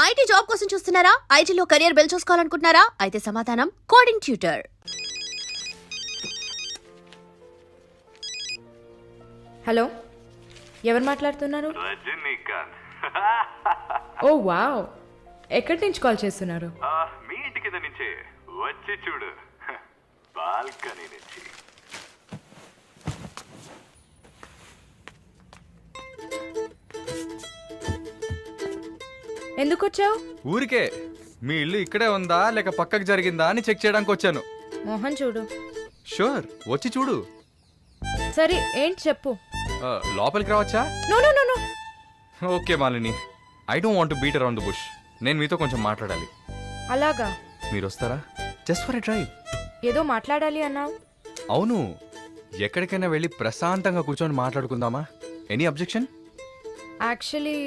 IT job కోసం చూస్తున్నారా? ఐటీలో కెరియర్ బిల్డ్ చూసుకోవాలనుకుంటున్నారా? అయితే సమాధానం కోడింగ్ ట్యూటర్. హలో, ఎవరు మాట్లాడుతున్నారు? రజనీకాంత్. ఓ వావ్, ఎక్కడి నుంచి కాల్ చేస్తున్నారు? మీ ఇంటి కింద నుంచే వచ్చి చూడు, బాల్కనీ నుంచి. ఎందుకు వచ్చావు? ఊరికే మీ ఇల్లు ఇక్కడే ఉందా లేక పక్కకు జరిగిందా అని చెక్ చేయడానికి వచ్చాను. మోహన్ చూడు. షూర్, వచ్చి చూడు. సరే, ఏంటి చెప్పు. లోపలికి రావచ్చా? No no no no. Okay Malini, I don't want to beat around the bush. నేను మీతో కొంచెం మాట్లాడాలి. అలాగా? మీరు వస్తారా? Just for a drive. ఏదో మాట్లాడాలి అన్నావు. అవును, ఎక్కడికైనా వెళ్ళి ప్రశాంతంగా కూర్చొని మాట్లాడుకుందామా? Any objection? యాక్చువల్లీ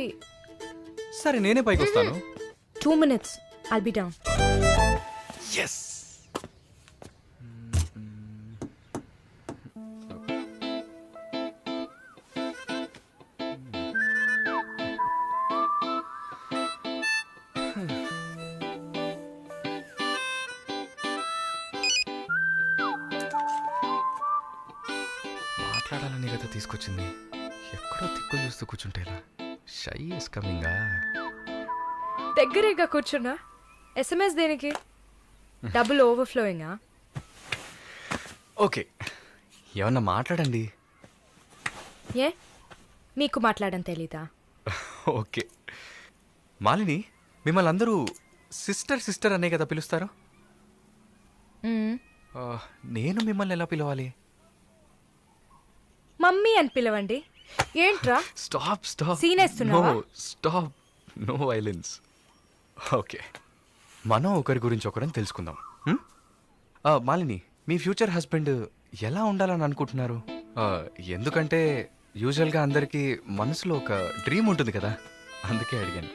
సరే, నేనే పైకి వస్తాను. 2 minutes, I'll be down. Yes. మాట్లాడాలని కదా తీసుకొచ్చింది. ఎక్కడో తిక్కులు చూస్తూ కూర్చుంటేలా. Shy is కమింగా. దగ్గరేగా కూర్చున్నా. SMS దేనికి? డబుల్ ఓవర్ఫ్లోయింగా? ఓకే, ఏమన్నా మాట్లాడండి. ఏ, మీకు మాట్లాడడం తెలీదా? ఓకే మాలిని, మిమ్మల్ని అందరూ సిస్టర్ సిస్టర్ అనే కదా పిలుస్తారు. నేను మిమ్మల్ని ఎలా పిలవాలి? మమ్మీ అని పిలవండి. ఏంట్రా స్టాప్ స్టాప్. Scene వేస్తున్నావా? Stop, no violence. ఓకే, మనం ఒకరి గురించి ఒకరని తెలుసుకుందాం. మాలిని, మీ ఫ్యూచర్ హస్బెండ్ ఎలా ఉండాలని అనుకుంటున్నారు? ఎందుకంటే యూజువల్గా అందరికీ మనసులో ఒక డ్రీమ్ ఉంటుంది కదా, అందుకే అడిగాను.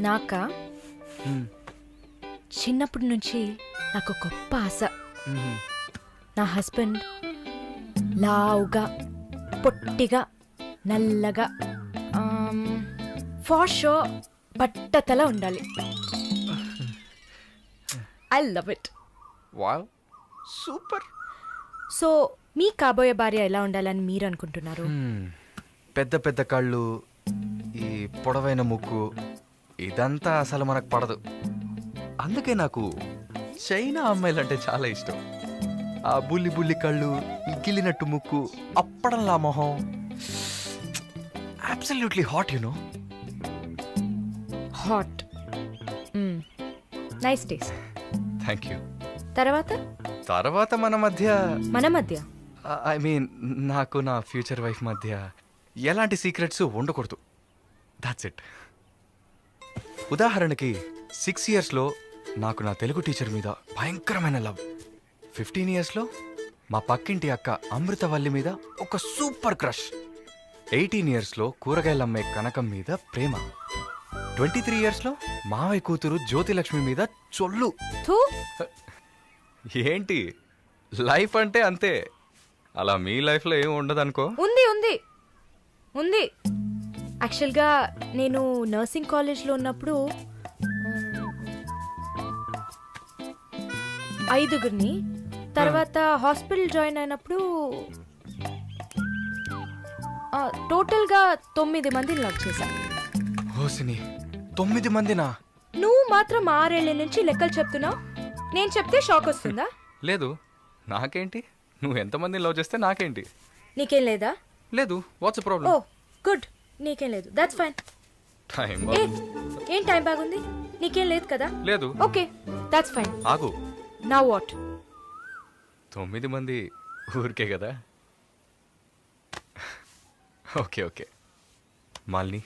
నాకా? చిన్నప్పటి నుంచి నాకు గొప్ప ఆశ. నా హస్బెండ్ లావుగా, పొట్టిగా, నల్లగా, ఫార్ షో బట్టతల ఉండాలి. I love it. Wow, super. So మీ కాబోయే భార్య ఎలా ఉండాలని మీరు అనుకుంటున్నారు? పెద్ద పెద్ద కళ్ళు, ఈ పొడవైన ముక్కు, ఇదంతా అసలు మనకు పడదు. అందుకే నాకు చైనా అమ్మాయిలంటే చాలా ఇష్టం. ఆ బుల్లి బుల్లి కళ్ళు, ఈ గిల్లినట్టు ముక్కు, అప్పడంలా మొహం, absolutely hot, you know. Hot. Nice taste. Thank you. తర్వాత మన మధ్య ఐ మీన్ నాకు నా ఫ్యూచర్ వైఫ్ మధ్య ఎలాంటి సీక్రెట్స్ ఉండకూడదు. That's it. ఉదాహరణకి 6 yearsలో నాకు నా తెలుగు టీచర్ మీద భయంకరమైన లవ్. 15 yearsలో మా పక్కింటి అక్క అమృతవల్లి మీద ఒక సూపర్ క్రష్. 18 yearsలో కూరగాయలమ్మే కనకం మీద ప్రేమ. 23 yearsలో మావయ్య కూతురు జ్యోతిలక్ష్మి మీద చొల్లు. ఏంటి, లైఫ్ అంటే అంతే. అలా మీ లైఫ్లో ఏం ఉండదు అనుకో. ఉంది ఉంది ఉంది. యాక్చువల్గా నేను నర్సింగ్ కాలేజ్లో ఉన్నప్పుడు 5గురిని, తర్వాత హాస్పిటల్ జాయిన్ అయినప్పుడు టోటల్గా 9 మందిని లవ్ చేశా. హోసిని, 9 మందినా? నువ్వు మాత్రం 6 ఏళ్ల నుంచి లెక్కలు చెప్తున్నావు. నేను చెప్తే షాక్ వస్తుందా? లేదు, నాకేంటి, నువ్వు ఎంతమందిని లవ్ చేస్తే నాకేంటి. నీకేం లేదా? లేదు. వాట్స్ ఓ ప్రాబ్లం? గుడ్, నీకేం లేదు. That's fine. టైం ఏం టైం బాగుంది? నీకేం లేదు కదా? లేదు. Okay, that's fine. ఆగు. Now what? 9 మంది ఊరికే కదా. Okay okay Malini,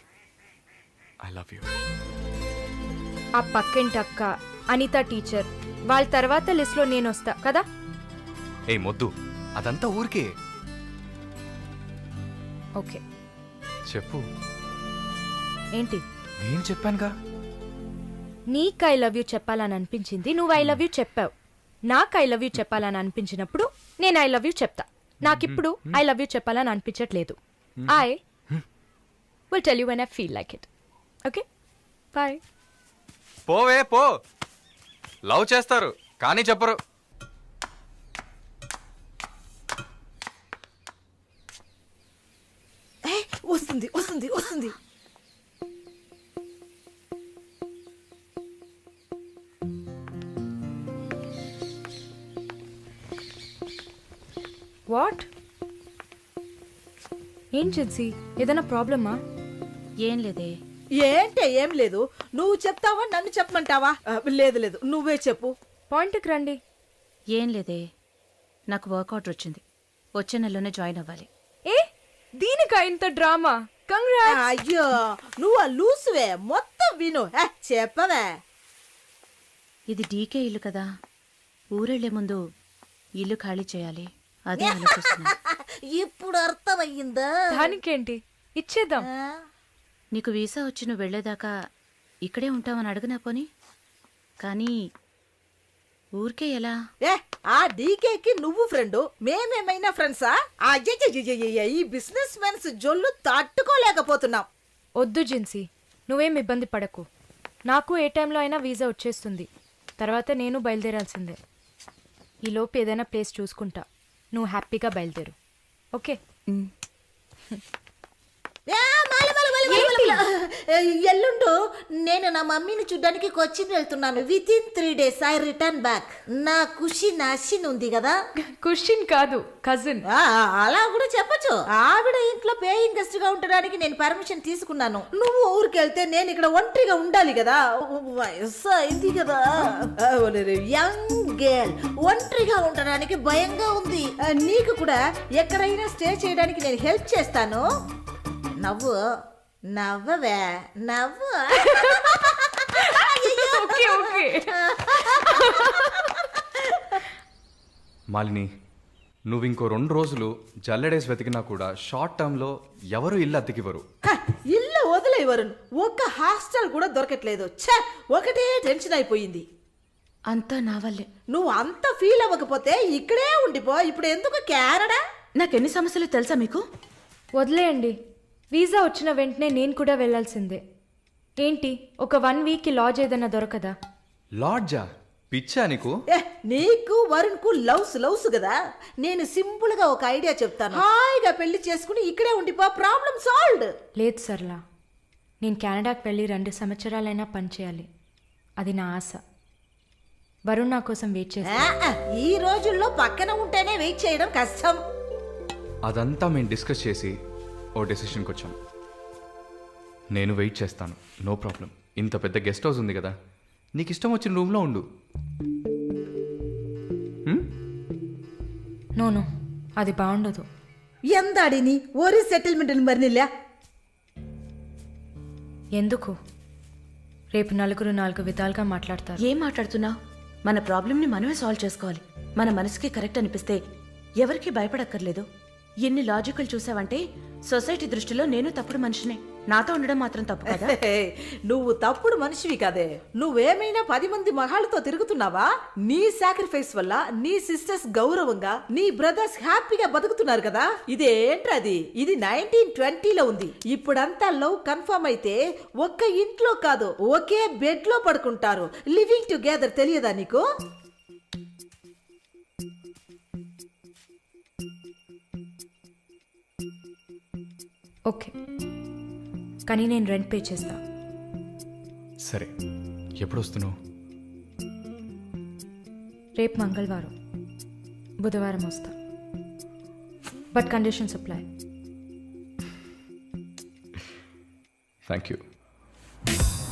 I love you. ఆ పక్కింటి అక్క, అనిత టీచర్, వాళ్ళ తర్వాత లిస్ట్లో నేను వస్తా కదా. ఏ మొద్దు, అదంతా ఊరికే. ఓకే చెప్పు. ఏంటి? నేను చెప్పానుగా. నీకు ఐ లవ్ యూ చెప్పాలని అనిపించింది, నువ్వు ఐ లవ్ యూ చెప్పావు. నాకు ఐ లవ్ యూ చెప్పాలని అనిపించినప్పుడు నేను ఐ లవ్ యూ చెప్తా. నాకిప్పుడు ఐ లవ్ యూ చెప్పాలని అనిపించట్లేదు. I will tell you when I feel like it. Okay bye. పోవే పో. లవ్ చేస్తారు కానీ చెప్పరు. వస్తుంది వస్తుంది వస్తుంది. వాట్? ఏం జిన్సీ, ఏదైనా ప్రాబ్లమా? ఏం లేదే. ఏంటే ఏం లేదు, నువ్వు చెప్తావా నన్ను చెప్పమంటావా? లేదు లేదు నువ్వే చెప్పు. పాయింట్కి రండి. ఏం లేదే, నాకు వర్కౌట్ వచ్చింది. వచ్చే నెలలోనే జాయిన్ అవ్వాలి. ఏ దీనికా ఇంత డ్రామా? కంగ్రాట్స్. అయ్యో నువ్వు లూసువే, మొత్తం విను. చెప్పవే. ఇది డీకే ఇల్లు కదా, ఊరెళ్లే ముందు ఇల్లు ఖాళీ చేయాలి. అదే ఆలోచిస్తున్నా. ఇప్పుడు అర్థమయ్యిందా? దానికేంటి, ఇచ్చేద్దాం. నీకు వీసా వచ్చి నువ్వు వెళ్లేదాకా ఇక్కడే ఉంటావని అడగనా పోని? కానీ ఊరికే ఎలా? ఆ డీకేకి నువ్వు ఫ్రెండు, మేమేమైనా ఫ్రెండ్సా? అయ్యయ్యయ్యయ్య, ఈ బిజినెస్ మెన్స్ జొల్లు తట్టుకోలేకపోతున్నాం. వద్దు జిన్సీ, నువ్వేం ఇబ్బంది పడకు. నాకు ఏ టైంలో అయినా వీసా వచ్చేస్తుంది. తర్వాత నేను బయలుదేరాల్సిందే. ఈలోపు ఏదైనా ప్లేస్ చూసుకుంటా. నువ్వు హ్యాపీగా బయలుదేరు. ఓకే? ఎల్లుండు నేను నా మమ్మీని చూడ్డానికి కొచ్చిన్ వెళ్తున్నాను. With in 3 days I return back. నా ఖుషి నాశిన్ ఉంది కదా. క్వశ్చన్ కాదు, కజిన్. అలా కూడా చెప్పచ్చు. ఆవిడ ఇంట్లో పేయింగ్ గెస్ట్ గా ఉండడానికి నేను పర్మిషన్ తీసుకున్నాను. నువ్వు ఊరికెళ్తే నేను ఇక్కడ ఒంటరిగా ఉండాలి కదా. వయసు అయింది కదా. యంగ్ గర్ల్ ఒంటరిగా ఉండడానికి భయంగా ఉంది. నీకు కూడా ఎక్కడైనా స్టే చేయడానికి నేను హెల్ప్ చేస్తాను. నవ్వు నవ్వవే, నవ్వు. Okay okay. మాలిని, నువ్వు ఇంకో 2 రోజులు జల్లెడేసి వెతికినా కూడా షార్ట్ టర్మ్లో ఎవరు ఇల్లు అతికివ్వరు. ఇల్లు వదిలే వరుణ్, ఒక్క హాస్టల్ కూడా దొరకట్లేదు. ఒకటే టెన్షన్ అయిపోయింది. అంతా నా వల్లే. నువ్వు అంత ఫీల్ అవ్వకపోతే ఇక్కడే ఉండిపో. ఇప్పుడు ఎందుకు కెనడా? నాకెన్ని సమస్యలు తెలుసా మీకు? వదిలేయండి. వీసా వచ్చిన వెంటనే నేను కూడా వెళ్ళాల్సిందే. ఏంటి, ఒక 1 weekకి లాడ్జ్ ఏదైనా దొరకదా? లాడ్జా? పిచ్చా నీకు? నీకు వరుణ్ కు లవ్స్ కదా. నేను సింపుల్ గా ఒక ఐడియా చెప్తాను. హాయిగా పెళ్లి చేసుకుని ఇక్కడే ఉండిపో. Problem solved. లేదు సర్లా, నేను కెనడాకి వెళ్ళి 2 సంవత్సరాలైనా పనిచేయాలి. అది నా ఆశ. వరుణ్ నా కోసం వెయిట్ చేస్తా. ఈ రోజుల్లో పక్కన ఉంటేనే వెయిట్ చేయడం కష్టం. అదంతా మేము డిస్కస్ చేసి ఓ డెసిషన్కి వచ్చాం. నేను వెయిట్ చేస్తాను, నో ప్రాబ్లం. ఇంత పెద్ద గెస్ట్ హౌస్ ఉంది కదా, నీకు ఇష్టం వచ్చిన రూమ్లో ఉండు. నోను, అది బాగుండదు. ఎందాడిని ఓరి సెటిల్మెంట్ మరినిల్లా. ఎందుకు? రేపు నలుగురు 4 విధాలుగా మాట్లాడతారు. ఏం మాట్లాడుతున్నావు? మన ప్రాబ్లంని మనమే సాల్వ్ చేసుకోవాలి. మన మనసుకి కరెక్ట్ అనిపిస్తే ఎవరికి భయపడక్కర్లేదు. ఎన్ని లాజికల్ చూసావంటే సొసైటీ దృష్టిలో నేను తప్పుడు మనిషినే. నాతో ఉండడం మాత్రం తప్పు కదా? నువ్వు తప్పుడు మనిషివి కదే. నువ్వేమైనా 10 మంది మగాళ్ళతో తిరుగుతున్నావా? నీ సాక్రిఫైస్ వల్ల నీ సిస్టర్స్ గౌరవంగా, నీ బ్రదర్స్ హ్యాపీగా బతుకుతున్నారు కదా. ఇదేంట్రది? ఇది 1920లో ఉంది. ఇప్పుడంతా లవ్ కన్ఫర్మ్ అయితే ఒక్క ఇంట్లో కాదు, ఒకే బెడ్ లో పడుకుంటారు. లివింగ్ టుగెదర్ తెలియదా నీకు? ఓకే, కానీ నేను రెంట్ పే చేస్తా. సరే, ఎప్పుడు వస్తున్నావు? రేపు మంగళవారం, బుధవారం వస్తా. But conditions apply. Thank you.